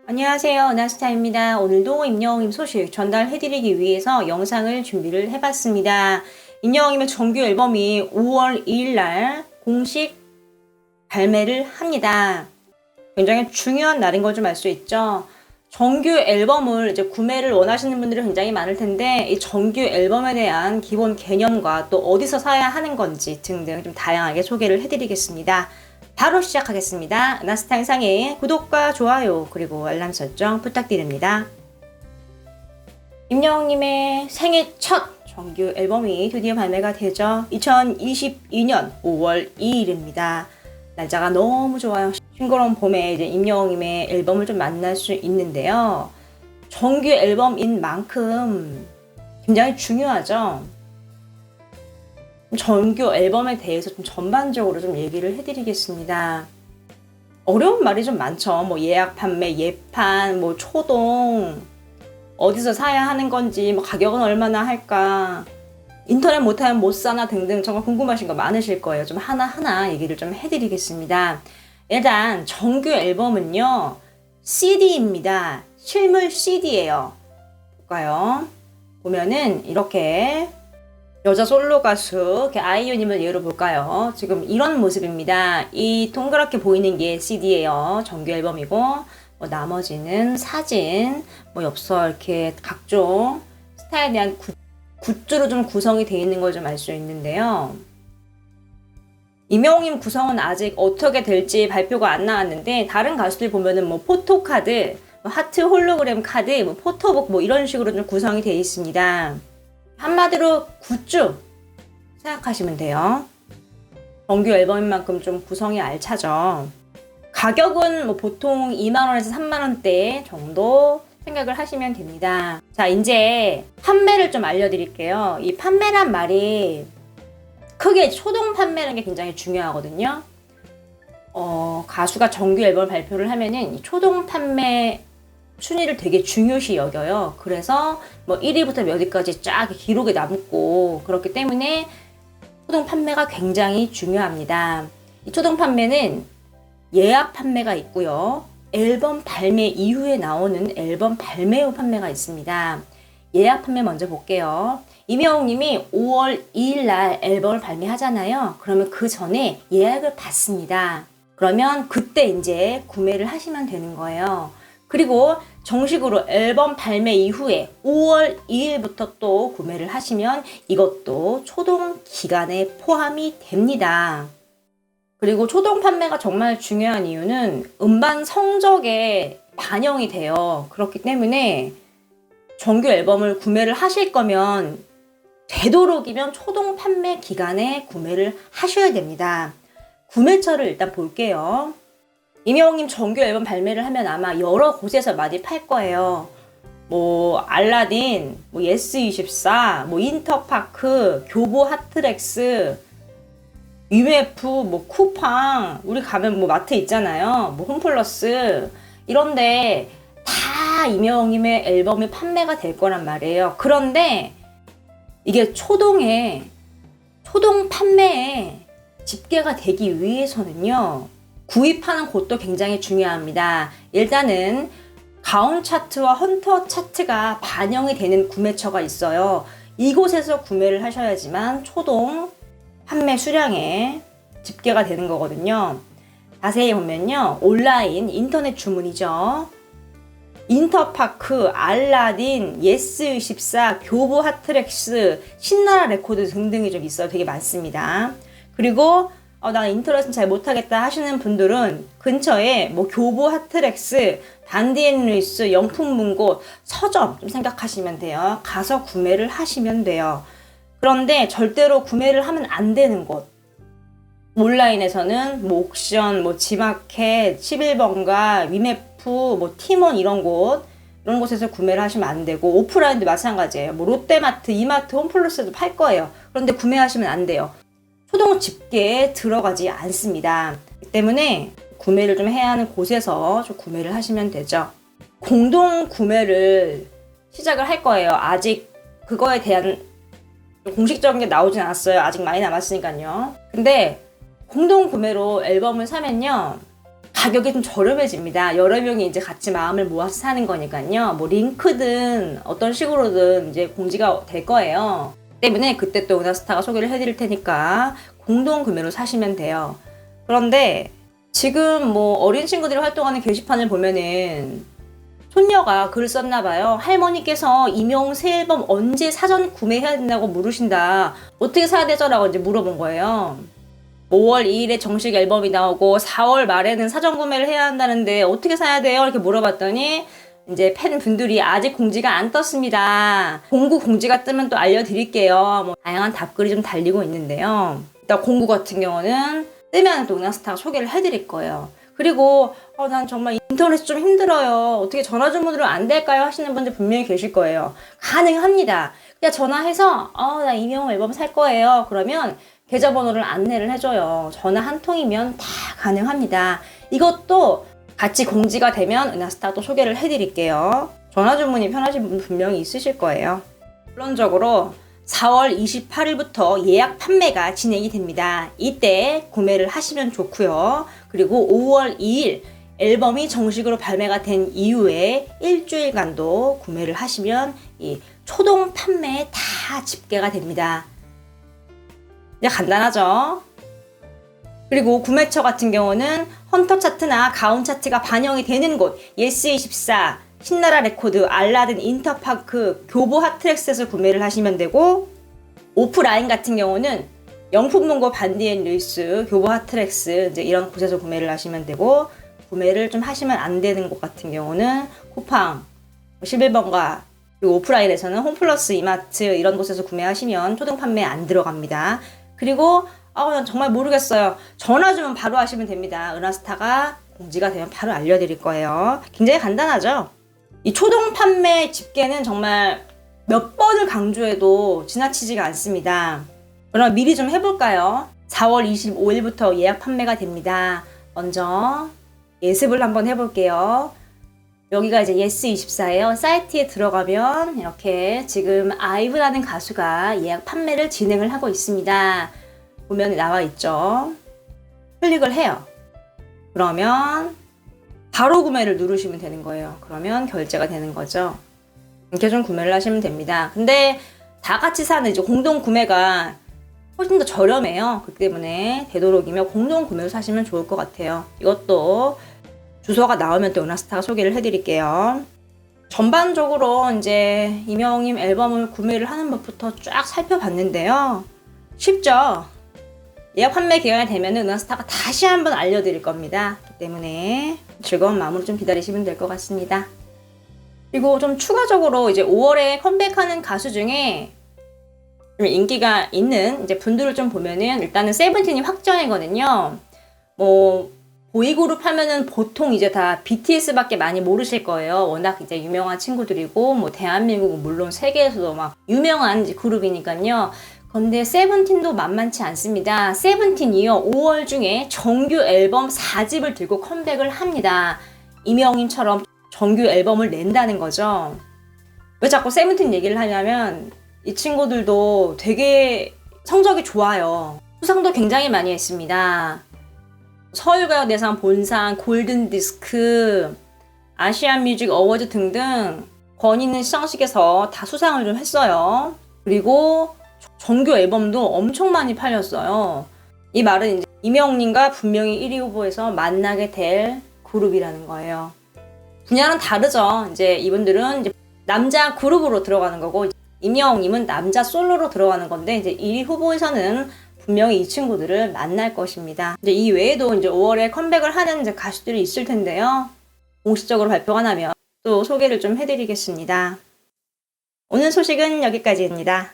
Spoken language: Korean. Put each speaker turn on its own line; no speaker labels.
안녕하세요. 나스타입니다. 오늘도 임영웅님 소식 전달해드리기 위해서 영상을 준비를 해봤습니다. 임영웅님의 정규 앨범이 5월 2일 날 공식 발매를 합니다. 굉장히 중요한 날인 걸 좀 알 수 있죠. 정규 앨범을 이제 구매를 원하시는 분들이 굉장히 많을 텐데 이 정규 앨범에 대한 기본 개념과 또 어디서 사야 하는 건지 등등 좀 다양하게 소개를 해드리겠습니다. 바로 시작하겠습니다. 나스타 영상에 구독과 좋아요 그리고 알람 설정 부탁드립니다. 임영웅님의 생애 첫 정규 앨범이 드디어 발매가 되죠. 2022년 5월 2일입니다. 날짜가 너무 좋아요. 싱그러운 봄에 이제 임영웅님의 앨범을 좀 만날 수 있는데요. 정규 앨범인 만큼 굉장히 중요하죠. 정규 앨범에 대해서 좀 전반적으로 좀 얘기를 해드리겠습니다. 어려운 말이 좀 많죠. 뭐 예약 판매, 예판, 뭐 초동, 어디서 사야 하는 건지, 뭐 가격은 얼마나 할까, 인터넷 못하면 못 사나 등등 정말 궁금하신 거 많으실 거예요. 좀 하나하나 얘기를 좀 해드리겠습니다. 일단 정규 앨범은요, CD입니다. 실물 CD예요. 볼까요? 보면은 이렇게 여자 솔로 가수 아이유님을 예로 볼까요? 지금 이런 모습입니다. 이 동그랗게 보이는 게 CD예요. 정규 앨범이고 뭐 나머지는 사진, 뭐 엽서 이렇게 각종 스타일에 대한 굿즈로 좀 구성이 되어 있는 걸 좀 알 수 있는데요. 임영웅님 구성은 아직 어떻게 될지 발표가 안 나왔는데 다른 가수들 보면은 뭐 포토카드, 뭐 하트 홀로그램 카드, 뭐 포토북 뭐 이런 식으로 좀 구성이 되어 있습니다. 한마디로 굿즈 생각하시면 돼요. 정규 앨범인 만큼 좀 구성이 알차죠. 가격은 뭐 보통 2만원에서 3만원대 정도 생각을 하시면 됩니다. 자, 이제 판매를 좀 알려드릴게요. 이 판매란 말이 크게 초동 판매라는 게 굉장히 중요하거든요. 가수가 정규 앨범 발표를 하면은 이 초동 판매 순위를 되게 중요시 여겨요. 그래서 뭐 1위부터 몇 위까지 쫙 기록에 남고 그렇기 때문에 초동 판매가 굉장히 중요합니다. 이 초동 판매는 예약 판매가 있고요. 앨범 발매 이후에 나오는 앨범 발매 후 판매가 있습니다. 예약 판매 먼저 볼게요. 임영웅님이 5월 2일 날 앨범을 발매하잖아요. 그러면 그 전에 예약을 받습니다. 그러면 그때 이제 구매를 하시면 되는 거예요. 그리고 정식으로 앨범 발매 이후에 5월 2일부터 또 구매를 하시면 이것도 초동 기간에 포함이 됩니다. 그리고 초동 판매가 정말 중요한 이유는 음반 성적에 반영이 돼요. 그렇기 때문에 정규 앨범을 구매를 하실 거면 되도록이면 초동 판매 기간에 구매를 하셔야 됩니다. 구매처를 일단 볼게요. 임영웅님 정규 앨범 발매를 하면 아마 여러 곳에서 많이 팔 거예요. 뭐 알라딘, 뭐 예스24, 뭐 인터파크, 교보 핫트랙스, UF, 뭐 쿠팡, 우리 가면 뭐 마트 있잖아요. 뭐 홈플러스 이런데 다 임영웅님의 앨범이 판매가 될 거란 말이에요. 그런데 이게 초동 판매에 집계가 되기 위해서는요. 구입하는 곳도 굉장히 중요합니다. 일단은 가온 차트와 헌터 차트가 반영이 되는 구매처가 있어요. 이곳에서 구매를 하셔야지만 초동 판매 수량에 집계가 되는 거거든요. 자세히 보면요. 온라인, 인터넷 주문이죠. 인터파크, 알라딘, 예스24, 교보 핫트랙스, 신나라 레코드 등등이 좀 있어요. 되게 많습니다. 그리고 나는 인터넷은 잘 못하겠다 하시는 분들은 근처에 뭐 교보 핫트랙스, 단디앤루이스, 영품문고, 서점 좀 생각하시면 돼요. 가서 구매를 하시면 돼요. 그런데 절대로 구매를 하면 안 되는 곳. 온라인에서는 뭐 옥션, 뭐 지마켓, 11번가, 위메프, 뭐 티몬 이런 곳에서 구매를 하시면 안 되고 오프라인도 마찬가지예요. 뭐 롯데마트, 이마트, 홈플러스도 팔 거예요. 그런데 구매하시면 안 돼요. 초동 집계에 들어가지 않습니다. 그 때문에 구매를 좀 해야 하는 곳에서 좀 구매를 하시면 되죠. 공동 구매를 시작을 할 거예요. 아직 그거에 대한 공식적인 게 나오진 않았어요. 아직 많이 남았으니까요. 근데 공동 구매로 앨범을 사면요. 가격이 좀 저렴해집니다. 여러 명이 이제 같이 마음을 모아서 사는 거니까요. 뭐 링크든 어떤 식으로든 이제 공지가 될 거예요. 때문에 그때 또 은하스타가 소개를 해드릴 테니까 공동 구매로 사시면 돼요. 그런데 지금 뭐 어린 친구들이 활동하는 게시판을 보면은 손녀가 글을 썼나 봐요. 할머니께서 이명 새 앨범 언제 사전 구매해야 된다고 물으신다. 어떻게 사야 되죠? 라고 이제 물어본 거예요. 5월 2일에 정식 앨범이 나오고 4월 말에는 사전 구매를 해야 한다는데 어떻게 사야 돼요? 이렇게 물어봤더니 이제 팬분들이 아직 공지가 안 떴습니다. 공구 공지가 뜨면 또 알려드릴게요. 뭐 다양한 답글이 좀 달리고 있는데요. 일단 공구 같은 경우는 뜨면 또 은하스타가 소개를 해드릴 거예요. 그리고 난 정말 인터넷이 좀 힘들어요. 어떻게 전화 주문으로 안 될까요? 하시는 분들 분명히 계실 거예요. 가능합니다. 그냥 전화해서 나 이명 앨범 살 거예요. 그러면 계좌번호를 안내를 해줘요. 전화 한 통이면 다 가능합니다. 이것도 같이 공지가 되면 은하스타가 또 소개를 해드릴게요. 전화 주문이 편하신 분 분명히 있으실 거예요. 결론적으로 4월 28일부터 예약 판매가 진행이 됩니다. 이때 구매를 하시면 좋고요. 그리고 5월 2일 앨범이 정식으로 발매가 된 이후에 일주일간도 구매를 하시면 이 초동 판매에 다 집계가 됩니다. 이제 간단하죠? 그리고 구매처 같은 경우는 헌터 차트나 가온 차트가 반영이 되는 곳 예스24, 신나라 레코드, 알라딘, 인터파크, 교보 핫트랙스에서 구매를 하시면 되고, 오프라인 같은 경우는 영품문고 반디앤루이스, 교보 핫트랙스 이제 이런 곳에서 구매를 하시면 되고, 구매를 좀 하시면 안 되는 곳 같은 경우는 쿠팡, 11번가, 그리고 오프라인에서는 홈플러스, 이마트 이런 곳에서 구매하시면 초등 판매 안 들어갑니다. 그리고 난 정말 모르겠어요. 전화 주면 바로 하시면 됩니다. 은하스타가 공지가 되면 바로 알려드릴 거예요. 굉장히 간단하죠? 이 초동 판매 집계는 정말 몇 번을 강조해도 지나치지가 않습니다. 그럼 미리 좀 해볼까요? 4월 25일부터 예약 판매가 됩니다. 먼저 예습을 한번 해볼게요. 여기가 이제 예스24예요. 사이트에 들어가면 이렇게 지금 아이브라는 가수가 예약 판매를 진행을 하고 있습니다. 보면 나와 있죠. 클릭을 해요. 그러면 바로 구매를 누르시면 되는 거예요. 그러면 결제가 되는 거죠. 이렇게 좀 구매를 하시면 됩니다. 근데 다 같이 사는 이제 공동 구매가 훨씬 더 저렴해요. 그렇기 때문에 되도록이면 공동 구매로 사시면 좋을 것 같아요. 이것도 주소가 나오면 또 은하스타가 소개를 해드릴게요. 전반적으로 이제 이명님 앨범을 구매를 하는 법부터 쫙 살펴봤는데요. 쉽죠? 예약 판매 기간이 되면 은하스타가 다시 한번 알려드릴 겁니다. 그렇기 때문에 즐거운 마음으로 좀 기다리시면 될 것 같습니다. 그리고 좀 추가적으로 이제 5월에 컴백하는 가수 중에 좀 인기가 있는 이제 분들을 좀 보면은 일단은 세븐틴이 확정이거든요. 뭐 보이그룹 하면은 보통 이제 다 BTS밖에 많이 모르실 거예요. 워낙 이제 유명한 친구들이고 뭐 대한민국은 물론 세계에서도 막 유명한 이제 그룹이니까요. 근데 세븐틴도 만만치 않습니다. 세븐틴이요 5월 중에 정규 앨범 4집을 들고 컴백을 합니다. 이명님처럼 정규 앨범을 낸다는 거죠. 왜 자꾸 세븐틴 얘기를 하냐면 이 친구들도 되게 성적이 좋아요. 수상도 굉장히 많이 했습니다. 서울가요대상 본상, 골든디스크, 아시안뮤직 어워즈 등등 권위 있는 시상식에서 다 수상을 좀 했어요. 그리고 정규 앨범도 엄청 많이 팔렸어요. 이 말은 이제 이명님과 분명히 1위 후보에서 만나게 될 그룹이라는 거예요. 분야는 다르죠. 이제 이분들은 이제 남자 그룹으로 들어가는 거고, 이명님은 남자 솔로로 들어가는 건데, 이제 1위 후보에서는 분명히 이 친구들을 만날 것입니다. 이제 이 외에도 이제 5월에 컴백을 하는 이제 가수들이 있을 텐데요. 공식적으로 발표가 나면 또 소개를 좀 해드리겠습니다. 오늘 소식은 여기까지입니다.